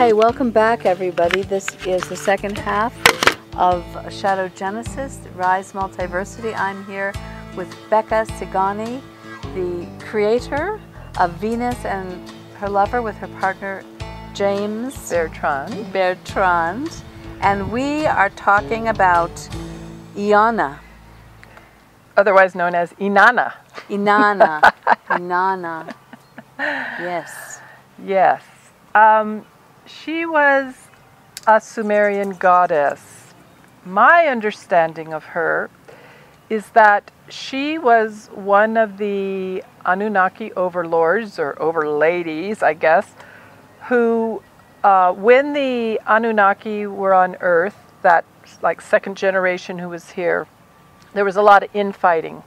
Okay, welcome back everybody. This is the second half of Shadow Genesis, Rise Multiversity. I'm here with Becca Tzigany, the creator of Venus and her lover with her partner James Bertrand. And we are talking about Inanna. Otherwise known as Inanna. Inanna. Inanna. Yes. Yes. She was a Sumerian goddess. My understanding of her is that she was one of the Anunnaki overlords, or overladies, I guess, who, when the Anunnaki were on Earth, that like second generation who was here, there was a lot of infighting.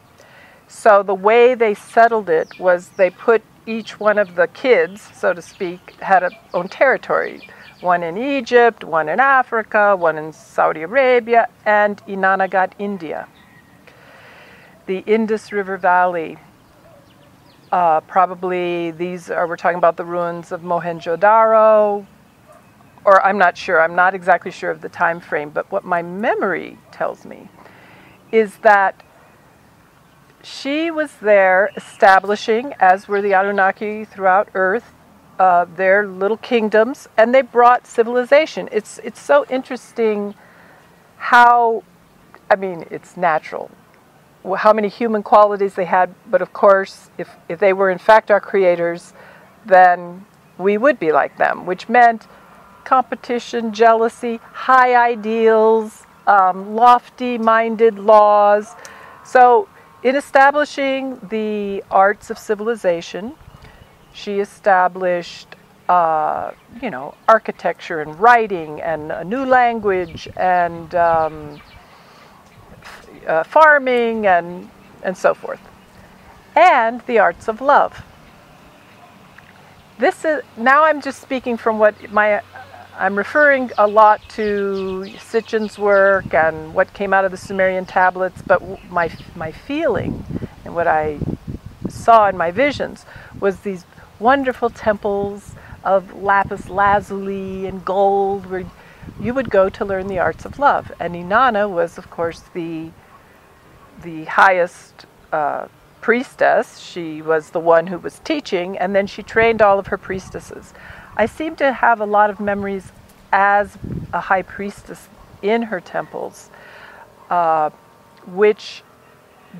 So the way they settled it was they put each one of the kids, so to speak, had a own territory. One in Egypt, one in Africa, one in Saudi Arabia, and Inanna got India. The Indus River Valley, probably we're talking about the ruins of Mohenjo-Daro, or I'm not sure, I'm not exactly sure of the time frame, but what my memory tells me is that she was there establishing, as were the Anunnaki throughout Earth, their little kingdoms, and they brought civilization. It's so interesting how, I mean, it's natural, how many human qualities they had, but of course, if they were in fact our creators, then we would be like them, which meant competition, jealousy, high ideals, lofty-minded laws. So in establishing the arts of civilization, she established, architecture and writing and a new language and farming and so forth, and the arts of love. This is, now I'm just speaking from what I'm referring a lot to Sitchin's work and what came out of the Sumerian tablets, but my feeling and what I saw in my visions was these wonderful temples of lapis lazuli and gold where you would go to learn the arts of love. And Inanna was, of course, the highest priestess. She was the one who was teaching, and then she trained all of her priestesses. I seem to have a lot of memories as a high priestess in her temples, which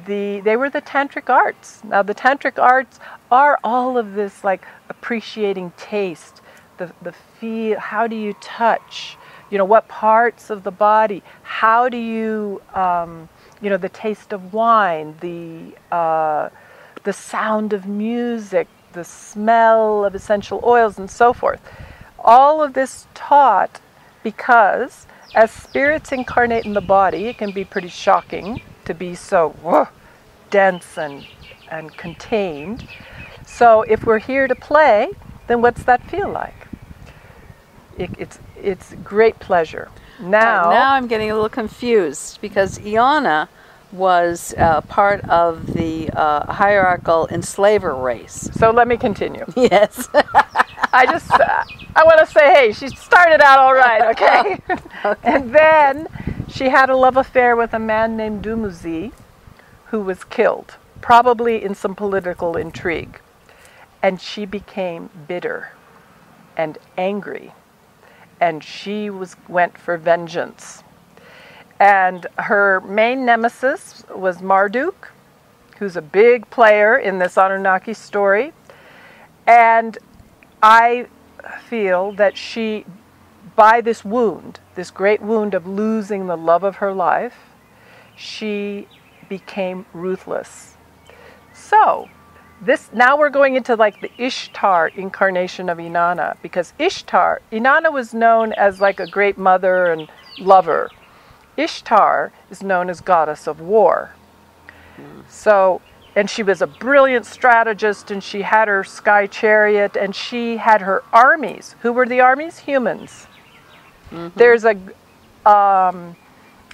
they were the tantric arts. Now the tantric arts are all of this like appreciating taste, the feel, how do you touch, what parts of the body, how do you, the taste of wine, the sound of music, the smell of essential oils, and so forth. All of this taught because as spirits incarnate in the body, it can be pretty shocking to be so dense and contained. So if we're here to play, then what's that feel like? It's great pleasure. Now I'm getting a little confused because Inanna was part of the hierarchical enslaver race. So let me continue. Yes. I want to say, hey, she started out all right, okay? Okay. And then she had a love affair with a man named Dumuzi, who was killed, probably in some political intrigue. And she became bitter and angry, and she went for vengeance. And her main nemesis was Marduk, who's a big player in this Anunnaki story. And I feel that she, by this wound, this great wound of losing the love of her life, she became ruthless. So, now we're going into like the Ishtar incarnation of Inanna, because Inanna was known as like a great mother and lover. Ishtar is known as goddess of war. So, and she was a brilliant strategist, and she had her sky chariot, and she had her armies. Who were the armies? Humans. Mm-hmm. There's I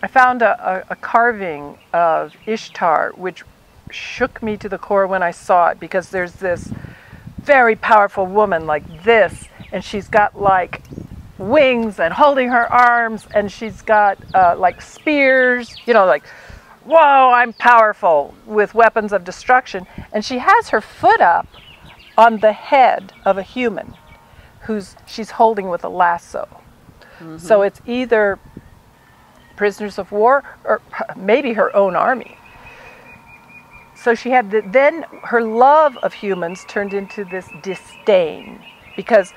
found a carving of Ishtar, which shook me to the core when I saw it, because there's this very powerful woman like this, and she's got like wings and holding her arms, and she's got like spears, you know, like, whoa, I'm powerful, with weapons of destruction. And she has her foot up on the head of a human she's holding with a lasso. So it's either prisoners of war or maybe her own army. So she had then her love of humans turned into this disdain, because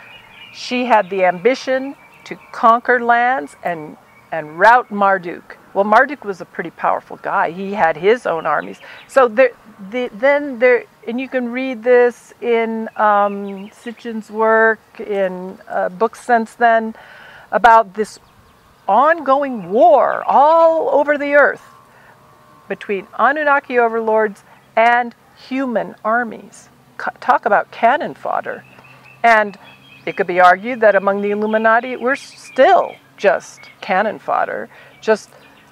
she had the ambition to conquer lands and rout Marduk. Well, Marduk was a pretty powerful guy. He had his own armies. So and you can read this in Sitchin's work, in books since then, about this ongoing war all over the earth between Anunnaki overlords and human armies. Talk about cannon fodder. And it could be argued that among the Illuminati, we're still just cannon fodder, just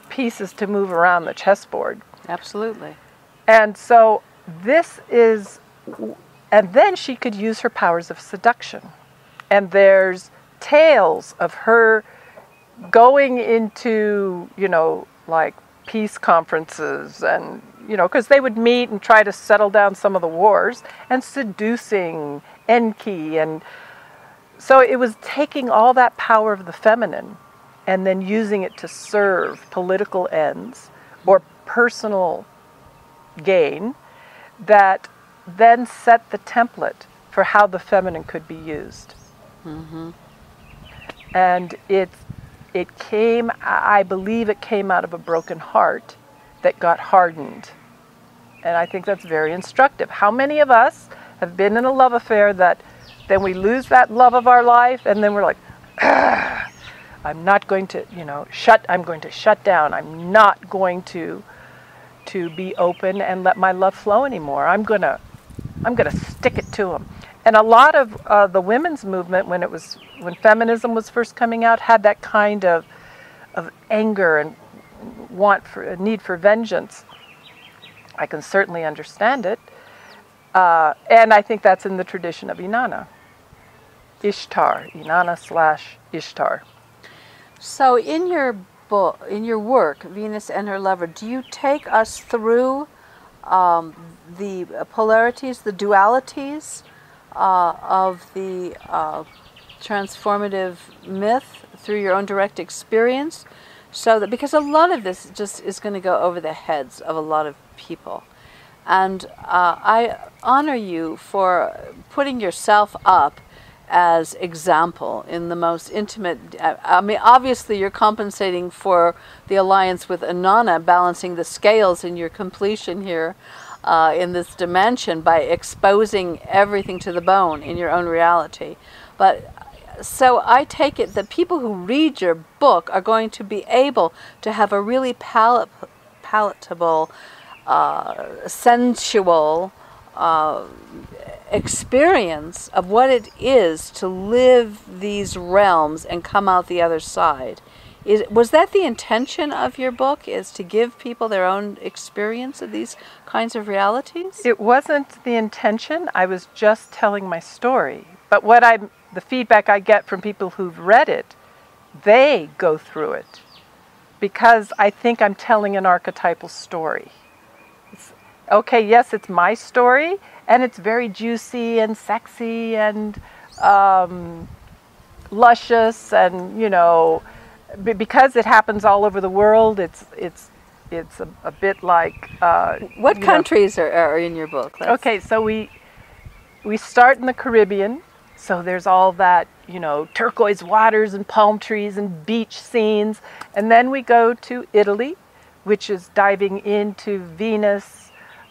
pieces to move around the chessboard. Absolutely. And so and then she could use her powers of seduction. And there's tales of her going into, you know, like peace conferences, and, you know, because they would meet and try to settle down some of the wars, and seducing Enki. And so it was taking all that power of the feminine and then using it to serve political ends or personal gain that then set the template for how the feminine could be used. And it came, I believe it came out of a broken heart that got hardened. And I think that's very instructive. How many of us have been in a love affair that then we lose that love of our life, and then we're like, I'm not going to, you know, I'm going to shut down. I'm not going to be open and let my love flow anymore. I'm gonna stick it to them. And a lot of the women's movement, when feminism was first coming out, had that kind of anger and a need for vengeance. I can certainly understand it. And I think that's in the tradition of Inanna. Ishtar, Inanna/Ishtar. So in your book, in your work, Venus and Her Lover, do you take us through the polarities, the dualities of the transformative myth through your own direct experience? So that, because a lot of this just is going to go over the heads of a lot of people. And I honor you for putting yourself up as example in the most intimate. I mean, obviously you're compensating for the alliance with Inanna, balancing the scales in your completion here in this dimension by exposing everything to the bone in your own reality. But so I take it that people who read your book are going to be able to have a really palatable, sensual experience of what it is to live these realms and come out the other side. Was that the intention of your book, is to give people their own experience of these kinds of realities? It wasn't the intention. I was just telling my story. But the feedback I get from people who've read it, they go through it because I think I'm telling an archetypal story. Okay, yes, it's my story, and it's very juicy and sexy and luscious, and, you know, because it happens all over the world, it's a bit like... what countries are in your book? Okay, so we start in the Caribbean, so there's all that, you know, turquoise waters and palm trees and beach scenes, and then we go to Italy, which is diving into Venus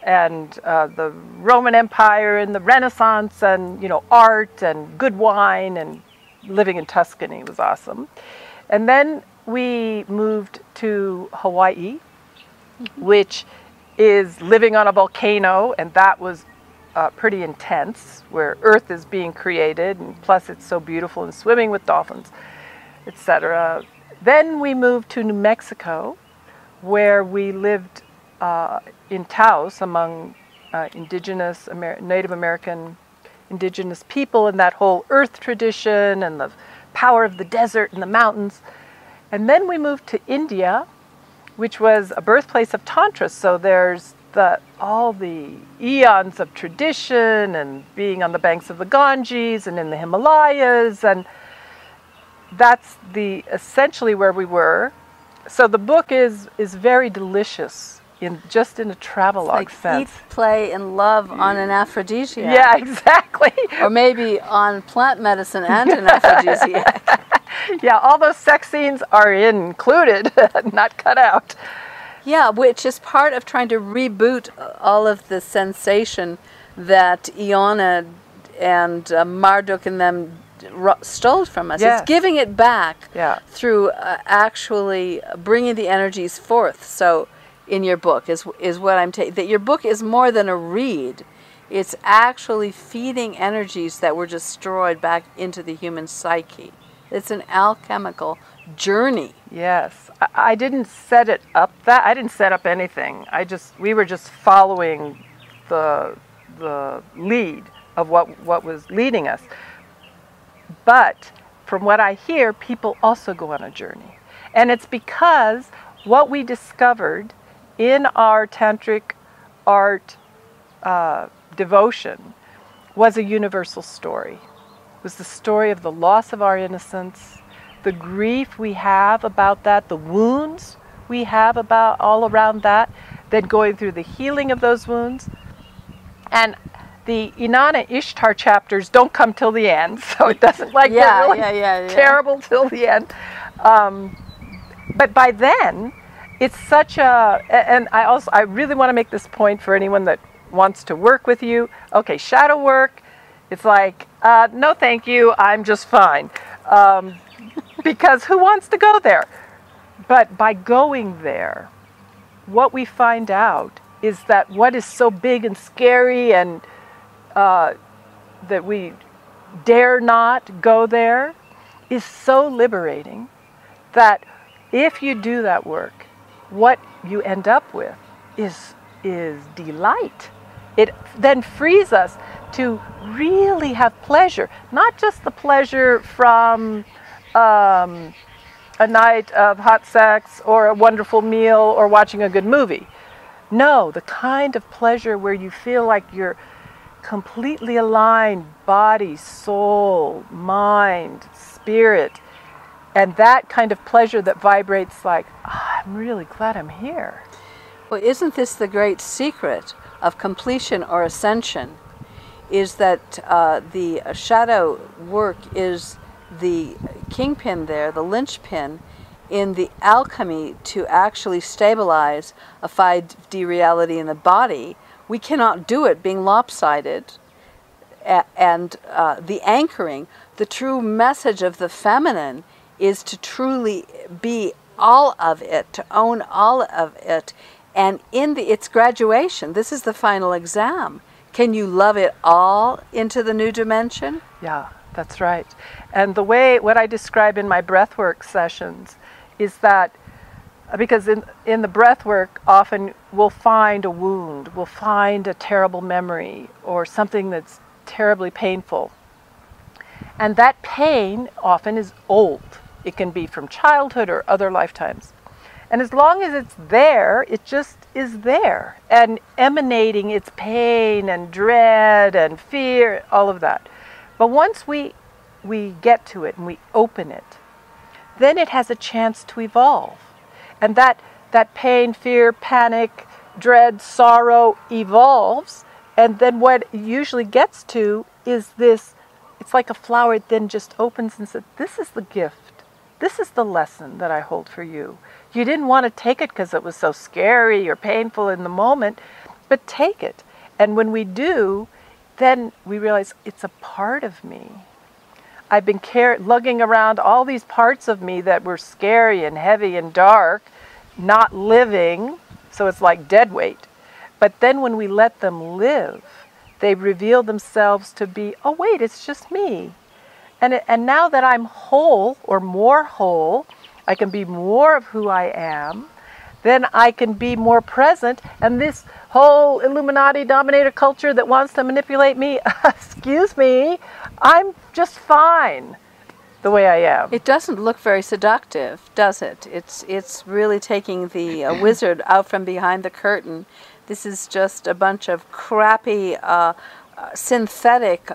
and the Roman Empire and the Renaissance and, you know, art and good wine, and living in Tuscany was awesome. And then we moved to Hawaii, which is living on a volcano, and that was pretty intense, where Earth is being created, and plus it's so beautiful, and swimming with dolphins, etc. Then we moved to New Mexico, where we lived in Taos among Native American indigenous people, and that whole earth tradition and the power of the desert and the mountains. And then we moved to India, which was a birthplace of Tantra. So there's all the eons of tradition and being on the banks of the Ganges and in the Himalayas, and that's essentially where we were. So the book is very delicious in a travelogue sense. Eat, play, and love on an aphrodisiac. Yeah, exactly. Or maybe on plant medicine and an aphrodisiac. Yeah, all those sex scenes are included, not cut out. Yeah, which is part of trying to reboot all of the sensation that Inanna and Marduk and them stole from us. Yes. It's giving it back through actually bringing the energies forth. So in your book is what I'm taking, that your book is more than a read. It's actually feeding energies that were destroyed back into the human psyche. It's an alchemical journey. Yes. I didn't set it up I didn't set up anything. We were just following the lead of what was leading us. But from what I hear, people also go on a journey. And it's because what we discovered in our tantric art devotion was a universal story. It was the story of the loss of our innocence, the grief we have about that, the wounds we have about all around that, then going through the healing of those wounds. And the Inanna Ishtar chapters don't come till the end, so it doesn't get really terrible till the end. But by then, it's such and I really want to make this point for anyone that wants to work with you. Okay, shadow work, it's like, no thank you, I'm just fine. Because who wants to go there? But by going there, what we find out is that what is so big and scary and that we dare not go there is so liberating that if you do that work, what you end up with is delight. It then frees us to really have pleasure, not just the pleasure from a night of hot sex or a wonderful meal or watching a good movie. No, the kind of pleasure where you feel like you're completely aligned, body, soul, mind, spirit, and that kind of pleasure that vibrates like, I'm really glad I'm here. Well, isn't this the great secret of completion or ascension? Is that the shadow work is the kingpin there, the linchpin in the alchemy to actually stabilize a 5D reality in the body. We cannot do it being lopsided. And the anchoring, the true message of the feminine is to truly be all of it, to own all of it. And in its graduation, this is the final exam. Can you love it all into the new dimension? Yeah, that's right. And what I describe in my breathwork sessions is that, because in the breathwork, often we'll find a wound, we'll find a terrible memory or something that's terribly painful. And that pain often is old. It can be from childhood or other lifetimes. And as long as it's there, it just is there and emanating its pain and dread and fear, all of that. But once we get to it and we open it, then it has a chance to evolve. And that pain, fear, panic, dread, sorrow evolves. And then what it usually gets to is this, it's like a flower, it then just opens and says, this is the gift. This is the lesson that I hold for you. You didn't want to take it because it was so scary or painful in the moment, but take it. And when we do, then we realize it's a part of me. I've been lugging around all these parts of me that were scary and heavy and dark, not living, so it's like dead weight. But then when we let them live, they reveal themselves to be, oh wait, it's just me. And now that I'm whole, or more whole, I can be more of who I am, then I can be more present, and this whole Illuminati dominator culture that wants to manipulate me, excuse me, I'm just fine. the way I am. It doesn't look very seductive, does it? It's really taking the wizard out from behind the curtain. This is just a bunch of crappy, synthetic,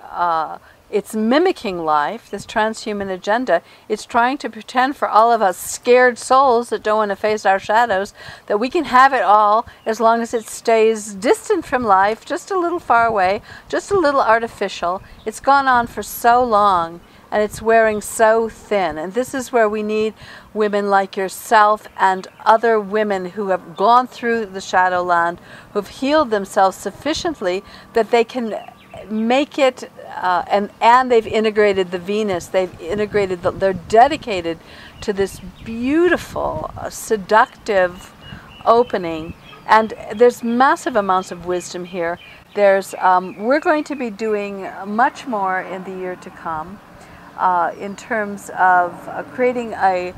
it's mimicking life, this transhuman agenda. It's trying to pretend for all of us scared souls that don't want to face our shadows that we can have it all as long as it stays distant from life, just a little far away, just a little artificial. It's gone on for so long, and it's wearing so thin. And this is where we need women like yourself and other women who have gone through the Shadowland, who have healed themselves sufficiently that they can make it, and they've integrated the Venus, they've integrated, they're dedicated to this beautiful, seductive opening. And there's massive amounts of wisdom here. There's, we're going to be doing much more in the year to come. In terms of creating a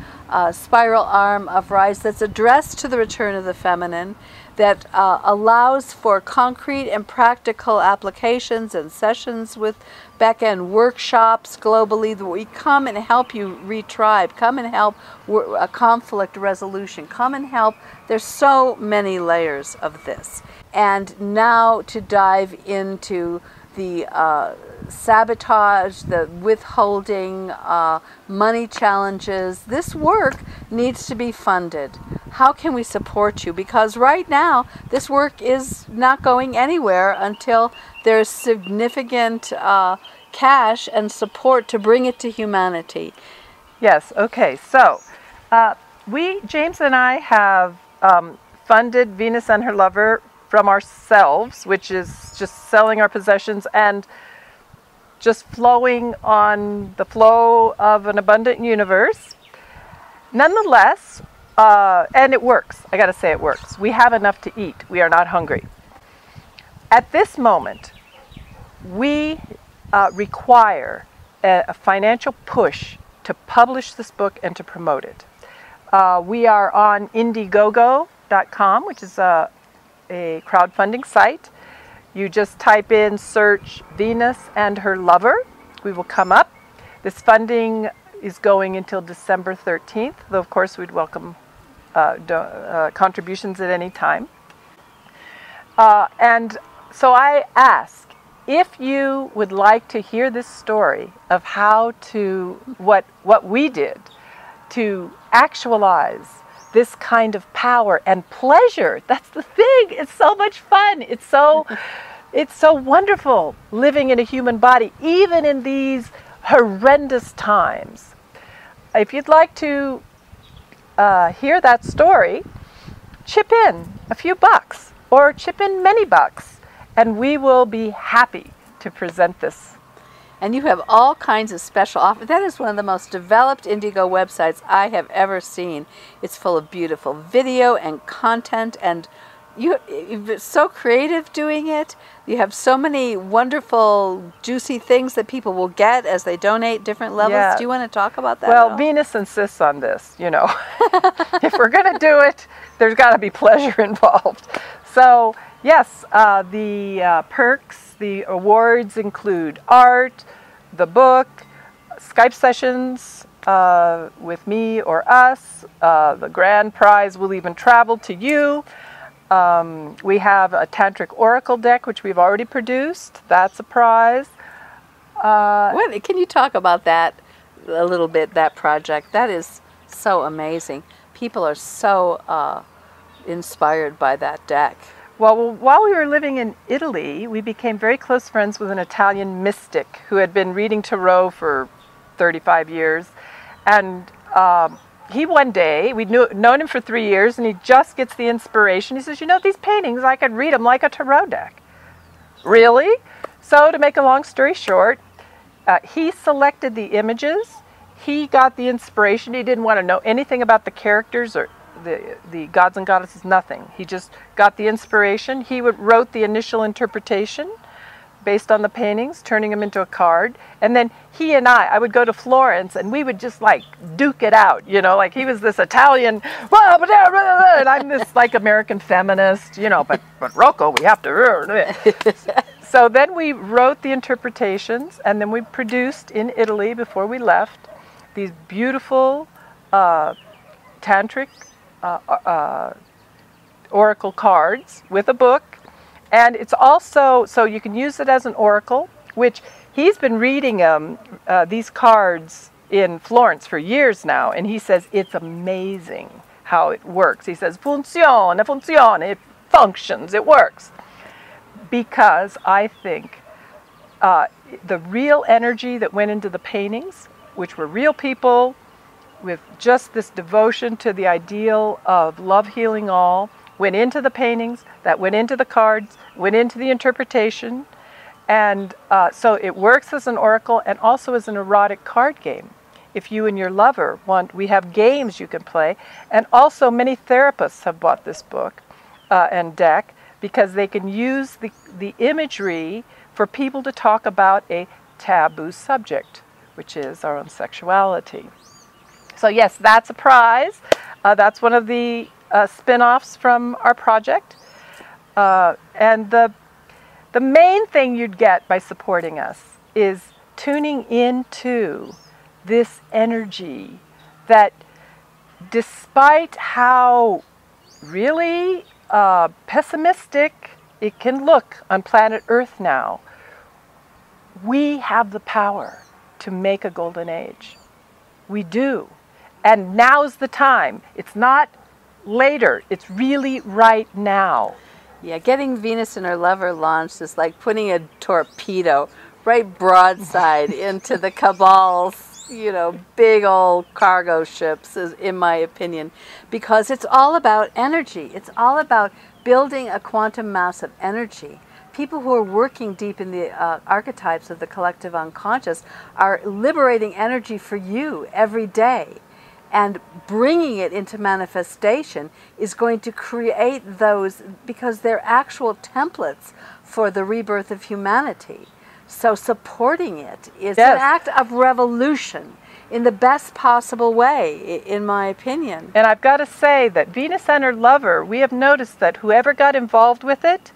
spiral arm of Rise that's addressed to the return of the feminine, that allows for concrete and practical applications and sessions with Becca and workshops globally. We come and help you retribe, come and help a conflict resolution, come and help. There's so many layers of this. And now to dive into the sabotage, the withholding, money challenges. This work needs to be funded. How can we support you? Because right now, this work is not going anywhere until there's significant cash and support to bring it to humanity. Yes, okay. So, James and I have funded Venus and Her Lover from ourselves, which is just selling our possessions and just flowing on the flow of an abundant universe. Nonetheless, and it works. I got to say it works. We have enough to eat. We are not hungry. At this moment, we require a financial push to publish this book and to promote it. We are on Indiegogo.com, which is a crowdfunding site. You just type in, search Venus and Her Lover. We will come up. This funding is going until December 13th, though of course we'd welcome contributions at any time. And so I ask, if you would like to hear this story of how to, what we did to actualize this kind of power and pleasure. That's the thing. It's so much fun. It's so wonderful living in a human body, even in these horrendous times. If you'd like to hear that story, chip in a few bucks or chip in many bucks, and we will be happy to present this. And you have all kinds of special offers. That is one of the most developed Indigo websites I have ever seen. It's full of beautiful video and content, and you're so creative doing it. You have so many wonderful, juicy things that people will get as they donate different levels. Yeah. Do you want to talk about that? Well, Venus insists on this, you know. If we're going to do it, there's got to be pleasure involved. So, yes, the perks, the awards include art, the book, Skype sessions with me or us. The grand prize will even travel to you. We have a Tantric Oracle deck, which we've already produced. That's a prize. Can you talk about that a little bit, that project? That is so amazing. People are so inspired by that deck. Well, while we were living in Italy, we became very close friends with an Italian mystic who had been reading tarot for 35 years. And he one day, we'd known him for 3 years, and he just gets the inspiration. He says, you know, these paintings, I could read them like a tarot deck. Really? So to make a long story short, he selected the images. He got the inspiration. He didn't want to know anything about the characters or the gods and goddesses, nothing. He just got the inspiration. He wrote the initial interpretation based on the paintings, turning them into a card. And then he and I would go to Florence and we would just like duke it out, you know, like he was this Italian, and I'm this like American feminist, you know, but Rocco, we have to. So then we wrote the interpretations, and then we produced in Italy before we left these beautiful tantric oracle cards with a book. And it's also, so you can use it as an oracle, which he's been reading these cards in Florence for years now, and he says it's amazing how it works. He says, funziona, funziona, it functions, it works. Because I think the real energy that went into the paintings, which were real people with just this devotion to the ideal of love healing all, went into the paintings, that went into the cards, went into the interpretation. And so it works as an oracle and also as an erotic card game. If you and your lover want, we have games you can play. And also many therapists have bought this book and deck because they can use the imagery for people to talk about a taboo subject, which is our own sexuality. So yes, that's a prize. That's one of the spin-offs from our project. And the main thing you'd get by supporting us is tuning into this energy that, despite how really pessimistic it can look on planet Earth now, we have the power to make a golden age. We do. And now's the time. It's not later. It's really right now. Yeah, getting Venus and her lover launched is like putting a torpedo right broadside into the cabal's, you know, big old cargo ships, in my opinion, because it's all about energy. It's all about building a quantum mass of energy. People who are working deep in the archetypes of the collective unconscious are liberating energy for you every day. And bringing it into manifestation is going to create those, because they're actual templates for the rebirth of humanity. So supporting it is an act of revolution in the best possible way, in my opinion. And I've got to say that Venus and her lover, we have noticed that whoever got involved with it,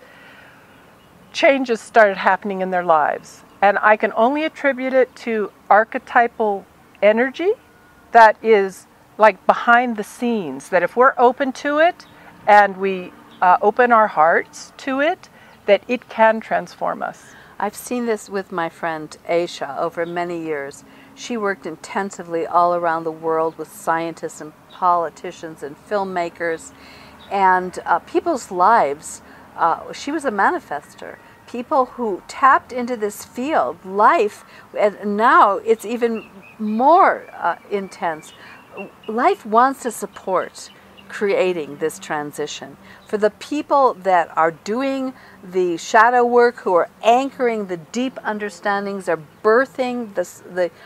changes started happening in their lives. And I can only attribute it to archetypal energy that is like behind the scenes, that if we're open to it and we open our hearts to it, that it can transform us. I've seen this with my friend Aisha over many years. She worked intensively all around the world with scientists and politicians and filmmakers and people's lives. She was a manifester. People who tapped into this field, life, and now it's even more intense. Life wants to support creating this transition. For the people that are doing the shadow work, who are anchoring the deep understandings, are birthing,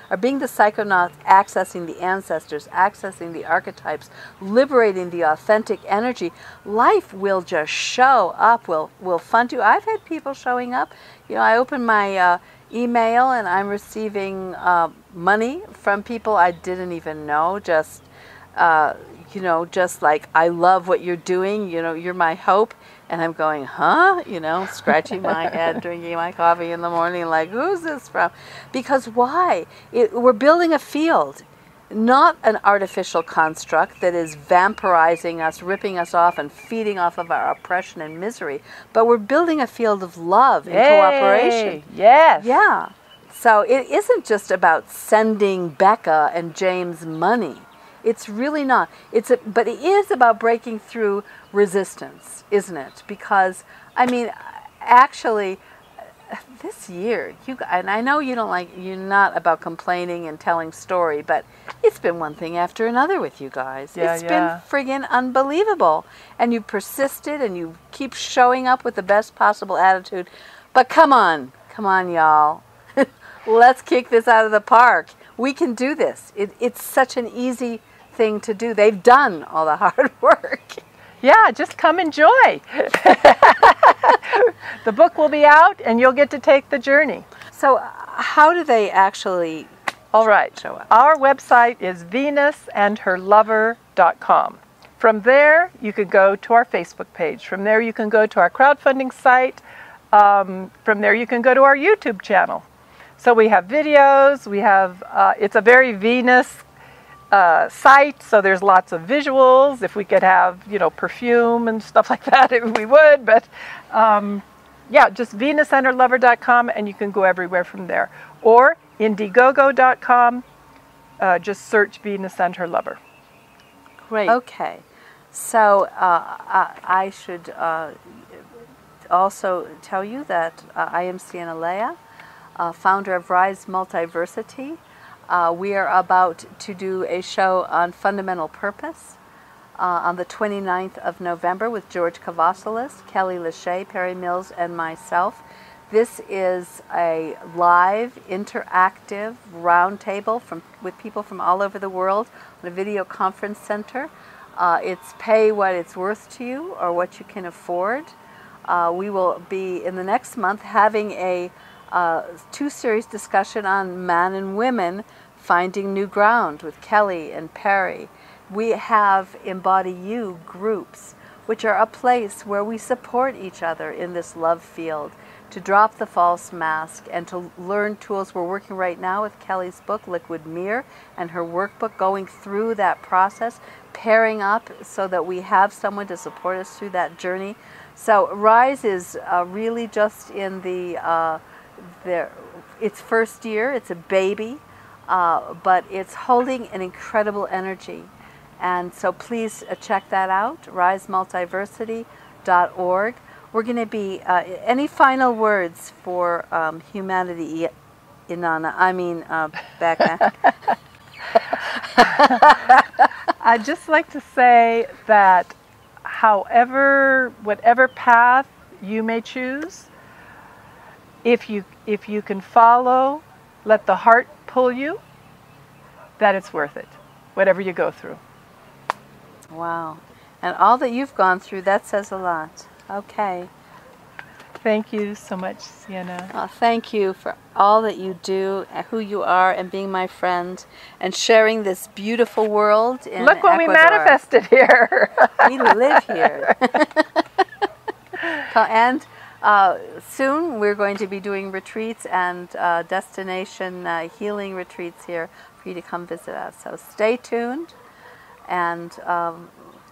are being the psychonauts, accessing the ancestors, accessing the archetypes, liberating the authentic energy, life will just show up, will fund you. I've had people showing up. You know, I open my email and I'm receiving money from people I didn't even know, just you know, just like, I love what you're doing, you know, you're my hope. And I'm going, huh? You know, scratching my head, drinking my coffee in the morning, like, who's this from? Because why? We're building a field, not an artificial construct that is vampirizing us, ripping us off and feeding off of our oppression and misery. But we're building a field of love and cooperation. Yes. Yeah. So it isn't just about sending Becca and James money. It's really not. But it is about breaking through resistance, isn't it? Because, I mean, actually, this year, and I know you're not about complaining and telling story, but it's been one thing after another with you guys. It's been friggin' unbelievable. And you persisted and you keep showing up with the best possible attitude. But come on, y'all. Let's kick this out of the park. We can do this. It's such an easy thing to do. They've done all the hard work. Yeah, just come enjoy. The book will be out and you'll get to take the journey. So how do they actually show up? Our website is venusandherlover.com. From there, you can go to our Facebook page. From there, you can go to our crowdfunding site. From there, you can go to our YouTube channel. So we have videos. We have, it's a very Venus site, so there's lots of visuals. If we could have, you know, perfume and stuff like that, we would. But yeah, just VenusAndHerLover.com, and you can go everywhere from there. Or Indiegogo.com. Just search Venus and Her Lover. Great. Okay. So I should also tell you that I am Sienna Lea, founder of Rise Multiversity. We are about to do a show on fundamental purpose on the 29th of November with George Kavasalis, Kelly Lachey, Perry Mills, and myself. This is a live, interactive roundtable with people from all over the world on a video conference center. It's pay what it's worth to you or what you can afford. We will be, in the next month, having a two-series discussion on man and women finding new ground with Kelly and Perry. We have Embody You groups, which are a place where we support each other in this love field, to drop the false mask and to learn tools. We're working right now with Kelly's book, Liquid Mirror, and her workbook, going through that process, pairing up so that we have someone to support us through that journey. So Rise is really just in its first year. It's a baby, but it's holding an incredible energy. And so please check that out, risemultiversity.org. We're going to be, any final words for humanity, Inanna? I mean, Becca. I'd just like to say that whatever path you may choose, if you can follow, let the heart pull you, that it's worth it, whatever you go through. Wow. And all that you've gone through, that says a lot. Okay. Thank you so much, Sienna. Thank you for all that you do, who you are, and being my friend, and sharing this beautiful world in Look what Ecuador. we manifested here. We live here. And soon we're going to be doing retreats and destination healing retreats here for you to come visit us. So stay tuned, and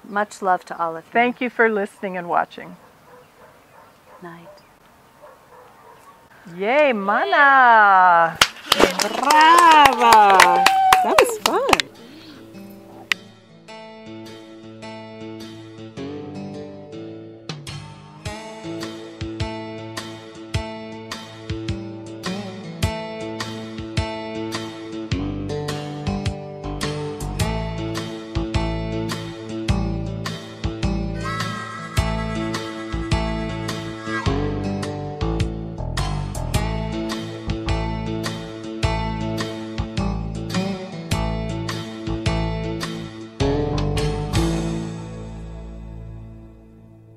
much love to all of you. Thank you for listening and watching. Night. Yay, mana! Brava! That was fun.